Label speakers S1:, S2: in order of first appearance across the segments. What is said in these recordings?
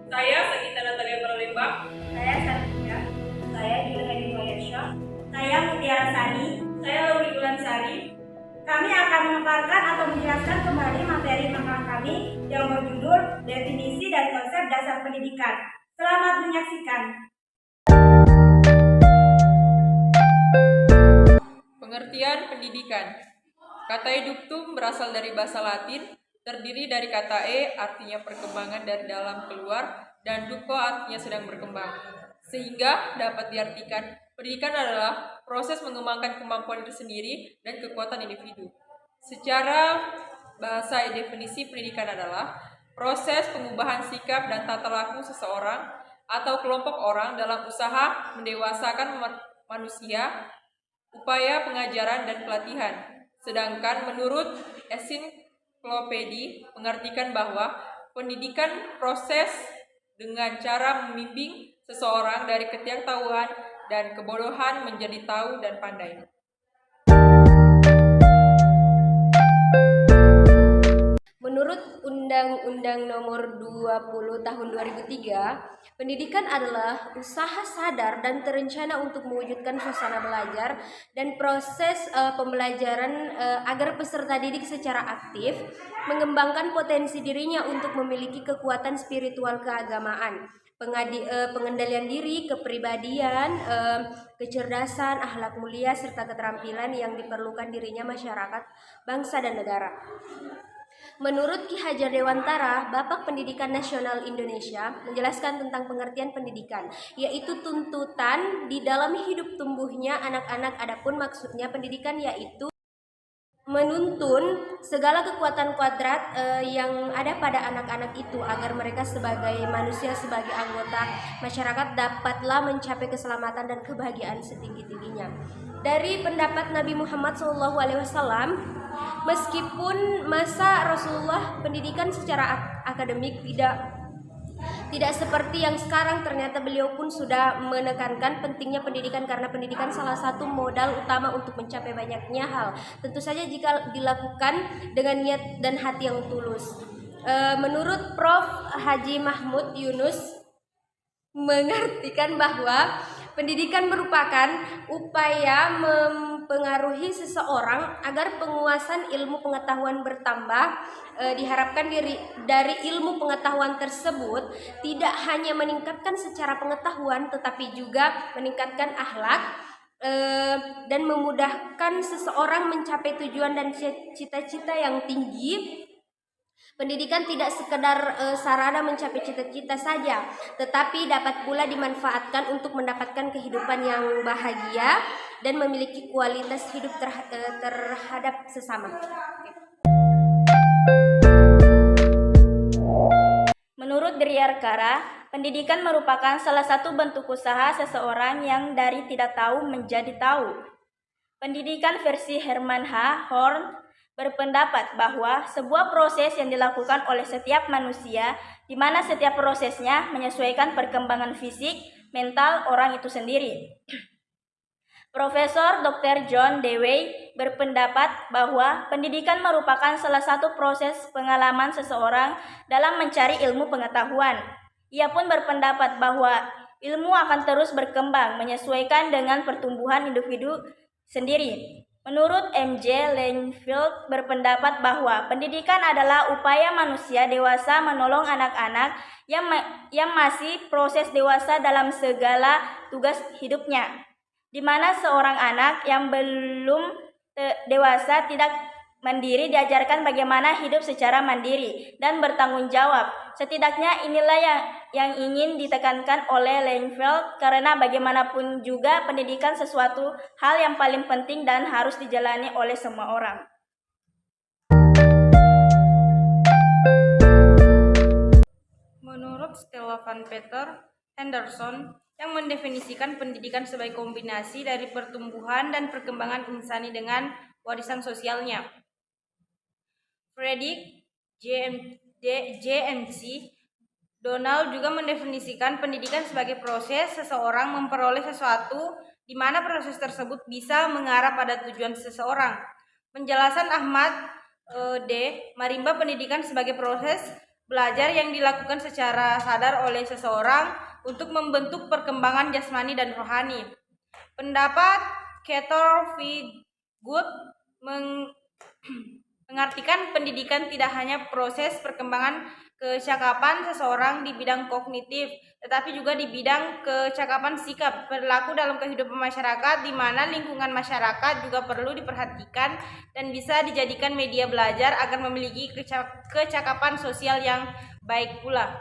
S1: Saya Sagita Natalia Paralembang.
S2: Saya Satria. Saya Julhani Wayasyah. Saya Mutiara Sani.
S1: Saya Lauri Ulansari.
S2: Kami akan memaparkan atau menjelaskan kembali materi makalah kami yang berjudul Definisi dan Konsep Dasar Pendidikan. Selamat menyaksikan.
S1: Pengertian pendidikan. Kata eductum berasal dari bahasa Latin, terdiri dari kata artinya perkembangan dari dalam keluar, dan duco artinya sedang berkembang. Sehingga dapat diartikan, pendidikan adalah proses mengembangkan kemampuan diri sendiri dan kekuatan individu. Secara bahasa definisi pendidikan adalah proses pengubahan sikap dan tata laku seseorang atau kelompok orang dalam usaha mendewasakan manusia, upaya pengajaran dan pelatihan. Sedangkan menurut ensiklopedia mengartikan bahwa pendidikan proses dengan cara membimbing seseorang dari ketidaktahuan dan kebodohan menjadi tahu dan pandai.
S3: Menurut Undang-Undang Nomor 20 Tahun 2003, pendidikan adalah usaha sadar dan terencana untuk mewujudkan suasana belajar dan proses pembelajaran agar peserta didik secara aktif mengembangkan potensi dirinya untuk memiliki kekuatan spiritual keagamaan, pengendalian diri, kepribadian, kecerdasan, akhlak mulia, serta keterampilan yang diperlukan dirinya masyarakat, bangsa, dan negara. Menurut Ki Hajar Dewantara, Bapak Pendidikan Nasional Indonesia, menjelaskan tentang pengertian pendidikan, yaitu tuntutan di dalam hidup tumbuhnya anak-anak. Adapun maksudnya pendidikan yaitu menuntun segala kekuatan kuadrat yang ada pada anak-anak itu agar mereka sebagai manusia, sebagai anggota masyarakat dapatlah mencapai keselamatan dan kebahagiaan setinggi-tingginya. Dari pendapat Nabi Muhammad SAW, meskipun masa Rasulullah pendidikan secara akademik tidak seperti yang sekarang, ternyata beliau pun sudah menekankan pentingnya pendidikan karena pendidikan salah satu modal utama untuk mencapai banyaknya hal. Tentu saja jika dilakukan dengan niat dan hati yang tulus. Menurut Prof. Haji Mahmud Yunus mengartikan bahwa pendidikan merupakan upaya mempengaruhi seseorang agar penguasaan ilmu pengetahuan bertambah. Diharapkan dari ilmu pengetahuan tersebut tidak hanya meningkatkan secara pengetahuan tetapi juga meningkatkan akhlak dan memudahkan seseorang mencapai tujuan dan cita-cita yang tinggi. Pendidikan tidak sekedar sarana mencapai cita-cita saja, tetapi dapat pula dimanfaatkan untuk mendapatkan kehidupan yang bahagia dan memiliki kualitas hidup terhadap sesama.
S4: Menurut Dryarkara, pendidikan merupakan salah satu bentuk usaha seseorang yang dari tidak tahu menjadi tahu. Pendidikan versi Herman H. Horn berpendapat bahwa sebuah proses yang dilakukan oleh setiap manusia, di mana setiap prosesnya menyesuaikan perkembangan fisik, mental orang itu sendiri. Profesor Dr. John Dewey berpendapat bahwa pendidikan merupakan salah satu proses pengalaman seseorang dalam mencari ilmu pengetahuan. Ia pun berpendapat bahwa ilmu akan terus berkembang menyesuaikan dengan pertumbuhan individu sendiri. Menurut M.J. Langfield berpendapat bahwa pendidikan adalah upaya manusia dewasa menolong anak-anak yang masih proses dewasa dalam segala tugas hidupnya, di mana seorang anak yang belum dewasa tidak mandiri diajarkan bagaimana hidup secara mandiri dan bertanggung jawab. Setidaknya inilah yang ingin ditekankan oleh Langfield, karena bagaimanapun juga pendidikan sesuatu hal yang paling penting dan harus dijalani oleh semua orang.
S1: Menurut Stella Van Peter Henderson, yang mendefinisikan pendidikan sebagai kombinasi dari pertumbuhan dan perkembangan insani dengan warisan sosialnya. Frederick JMC Donald juga mendefinisikan pendidikan sebagai proses seseorang memperoleh sesuatu di mana proses tersebut bisa mengarah pada tujuan seseorang. Penjelasan Ahmad D. Marimba pendidikan sebagai proses
S5: belajar yang dilakukan secara sadar oleh seseorang untuk membentuk perkembangan jasmani dan rohani. Pendapat Cator V. Good mengartikan pendidikan tidak hanya proses perkembangan kecakapan seseorang di bidang kognitif, tetapi juga di bidang kecakapan sikap perilaku dalam kehidupan masyarakat, di mana lingkungan masyarakat juga perlu diperhatikan dan bisa dijadikan media belajar agar memiliki kecakapan sosial yang baik pula.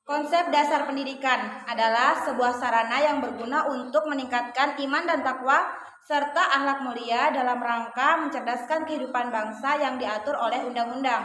S2: Konsep dasar pendidikan adalah sebuah sarana yang berguna untuk meningkatkan iman dan takwa serta akhlak mulia dalam rangka mencerdaskan kehidupan bangsa yang diatur oleh undang-undang.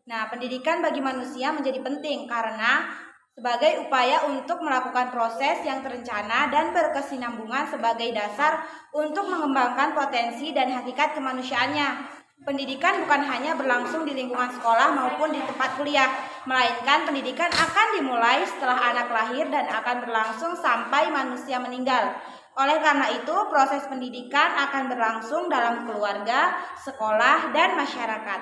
S2: Nah, pendidikan bagi manusia menjadi penting karena sebagai upaya untuk melakukan proses yang terencana dan berkesinambungan sebagai dasar untuk mengembangkan potensi dan hakikat kemanusiaannya. Pendidikan bukan hanya berlangsung di lingkungan sekolah maupun di tempat kuliah, melainkan pendidikan akan dimulai setelah anak lahir dan akan berlangsung sampai manusia meninggal. Oleh karena itu, proses pendidikan akan berlangsung dalam keluarga, sekolah, dan masyarakat.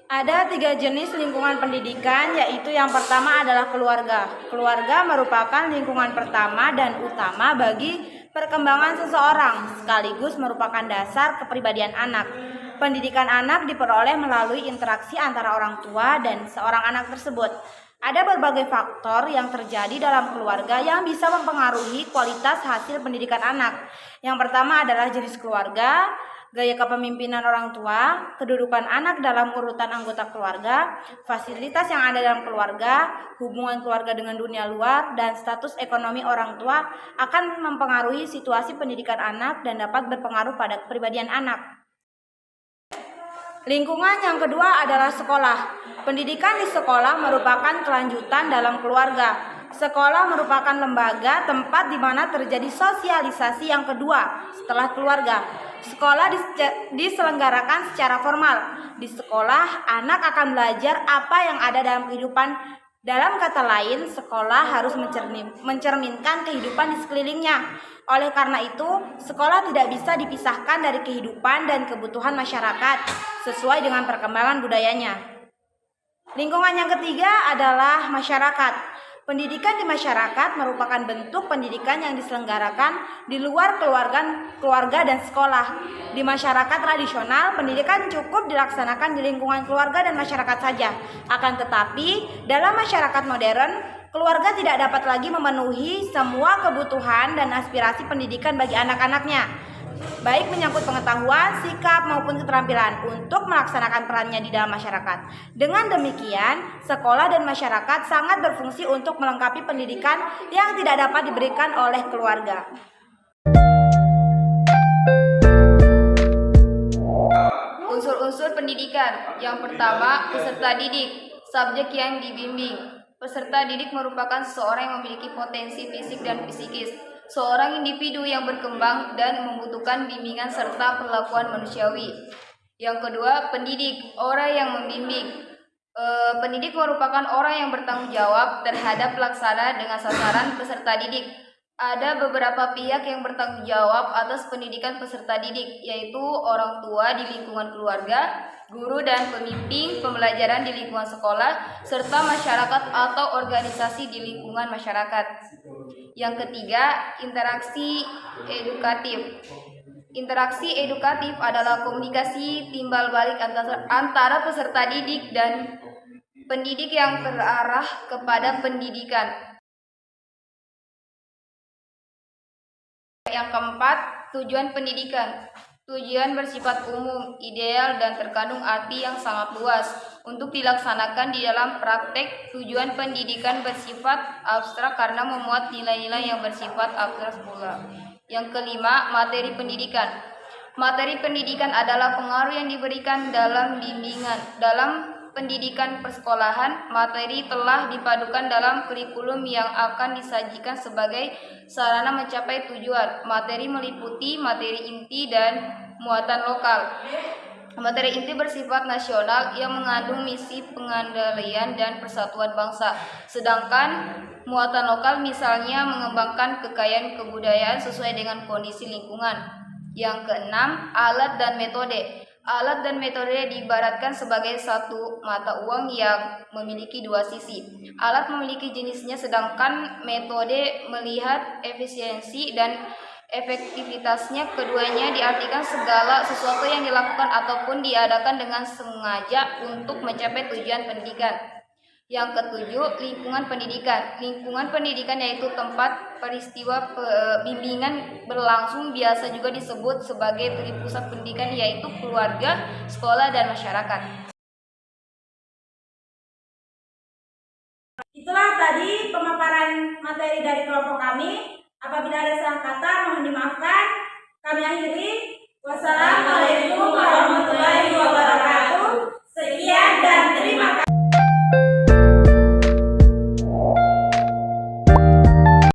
S2: Ada 3 jenis lingkungan pendidikan, yaitu yang pertama adalah keluarga. Keluarga merupakan lingkungan pertama dan utama bagi perkembangan seseorang, sekaligus merupakan dasar kepribadian anak. Pendidikan anak diperoleh melalui interaksi antara orang tua dan seorang anak tersebut. Ada berbagai faktor yang terjadi dalam keluarga yang bisa mempengaruhi kualitas hasil pendidikan anak. Yang pertama adalah jenis keluarga, gaya kepemimpinan orang tua, kedudukan anak dalam urutan anggota keluarga, fasilitas yang ada dalam keluarga, hubungan keluarga dengan dunia luar, dan status ekonomi orang tua akan mempengaruhi situasi pendidikan anak dan dapat berpengaruh pada kepribadian anak. Lingkungan yang kedua adalah sekolah. Pendidikan di sekolah merupakan kelanjutan dalam keluarga. Sekolah merupakan lembaga tempat di mana terjadi sosialisasi yang kedua setelah keluarga. Sekolah diselenggarakan secara formal. Di sekolah, anak akan belajar apa yang ada dalam kehidupan. Dalam kata lain, sekolah harus mencerminkan kehidupan di sekelilingnya. Oleh karena itu, sekolah tidak bisa dipisahkan dari kehidupan dan kebutuhan masyarakat sesuai dengan perkembangan budayanya. Lingkungan yang ketiga adalah masyarakat. Pendidikan di masyarakat merupakan bentuk pendidikan yang diselenggarakan di luar keluarga dan sekolah. Di masyarakat tradisional, pendidikan cukup dilaksanakan di lingkungan keluarga dan masyarakat saja. Akan tetapi, dalam masyarakat modern, keluarga tidak dapat lagi memenuhi semua kebutuhan dan aspirasi pendidikan bagi anak-anaknya, baik menyangkut pengetahuan, sikap, maupun keterampilan untuk melaksanakan perannya di dalam masyarakat. Dengan demikian, sekolah dan masyarakat sangat berfungsi untuk melengkapi pendidikan yang tidak dapat diberikan oleh keluarga.
S3: Unsur-unsur pendidikan. Yang pertama, peserta didik, subjek yang dibimbing. Peserta didik merupakan seseorang yang memiliki potensi fisik dan psikis, seorang individu yang berkembang dan membutuhkan bimbingan serta perlakuan manusiawi. Yang kedua, pendidik, orang yang membimbing. Pendidik merupakan orang yang bertanggung jawab terhadap pelaksana dengan sasaran peserta didik. Ada beberapa pihak yang bertanggung jawab atas pendidikan peserta didik, yaitu orang tua di lingkungan keluarga, guru dan pembimbing pembelajaran di lingkungan sekolah, serta masyarakat atau organisasi di lingkungan masyarakat. Yang ketiga, interaksi edukatif. Interaksi edukatif adalah komunikasi timbal balik antara peserta didik dan pendidik yang terarah kepada pendidikan. Yang keempat, tujuan pendidikan. Tujuan bersifat umum, ideal, dan terkandung arti yang sangat luas untuk dilaksanakan di dalam praktek. Tujuan pendidikan bersifat abstrak karena memuat nilai-nilai yang bersifat abstrak pula. Yang kelima, materi pendidikan. Materi pendidikan adalah pengaruh yang diberikan dalam bimbingan. Dalam pendidikan persekolahan, materi telah dipadukan dalam kurikulum yang akan disajikan sebagai sarana mencapai tujuan. Materi meliputi materi inti dan muatan lokal.
S2: Materi inti bersifat nasional yang mengandung misi pengandaian dan persatuan bangsa. Sedangkan muatan lokal misalnya mengembangkan kekayaan kebudayaan sesuai dengan kondisi lingkungan. Yang keenam, alat dan metode. Alat dan metode diibaratkan sebagai satu mata uang yang memiliki dua sisi. Alat memiliki jenisnya sedangkan metode melihat efisiensi dan efektivitasnya. Keduanya diartikan segala sesuatu yang dilakukan ataupun diadakan dengan sengaja untuk mencapai tujuan pendidikan. Yang ketujuh, lingkungan pendidikan. Lingkungan pendidikan yaitu tempat peristiwa bimbingan berlangsung, biasa juga disebut sebagai pusat pendidikan, yaitu keluarga, sekolah, dan masyarakat.
S6: Itulah tadi pemaparan materi dari kelompok kami. Apabila ada salah kata mohon dimaafkan. Kami akhiri. Wassalamualaikum warahmatullahi wabarakatuh.